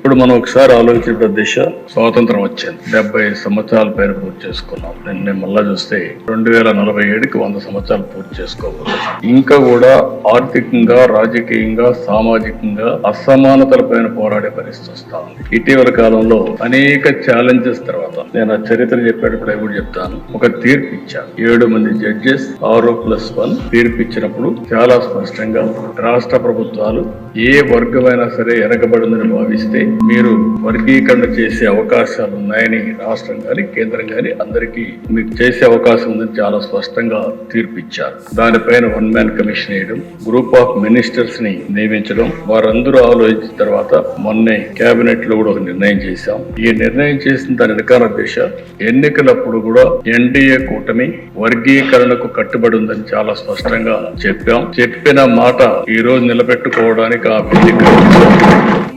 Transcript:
ఇప్పుడు మనం ఒకసారి ఆలోచించిన దిశ స్వాతంత్రం వచ్చింది 70 సంవత్సరాల పైన పూర్తి చేసుకున్నాం. నిన్న మళ్ళా చూస్తే 2047కి 100 సంవత్సరాలు పూర్తి చేసుకోవాలి. ఇంకా కూడా ఆర్థికంగా, రాజకీయంగా, సామాజికంగా అసమానతల పైన పోరాడే పరిస్థితి వస్తా ఉంది. ఇటీవల కాలంలో అనేక ఛాలెంజెస్ తర్వాత నేను ఆ చరిత్ర చెప్పేటప్పుడు ఎప్పుడు చెప్తాను. ఒక తీర్పు ఇచ్చాను. 7 మంది జడ్జెస్ 6+1 తీర్పు ఇచ్చినప్పుడు చాలా స్పష్టంగా రాష్ట్ర ప్రభుత్వాలు ఏ వర్గమైనా సరే ఎరగబడిందని భావిస్తే మీరు వర్గీకరణ చేసే అవకాశాలు ఉన్నాయని రాష్ట్రం గాని కేంద్రం గాని అందరికీ మీకు చేసే అవకాశం ఉందని చాలా స్పష్టంగా తీర్పు ఇచ్చారు. దానిపైన 1 మ్యాన్ కమిషన్ వేయడం, గ్రూప్ ఆఫ్ మినిస్టర్స్ ని నియమించడం, వారందరూ ఆలోచించిన తర్వాత మొన్నే కేబినెట్ లో కూడా ఒక నిర్ణయం చేశాం. ఈ నిర్ణయం చేసిన దాని వెనకాల దిశ ఎన్నికలప్పుడు కూడా ఎన్డీఏ కూటమి వర్గీకరణకు కట్టుబడి ఉందని చాలా స్పష్టంగా చెప్పాం. చెప్పిన మాట ఈ రోజు నిలబెట్టుకోవడానికి ఆ వేదిక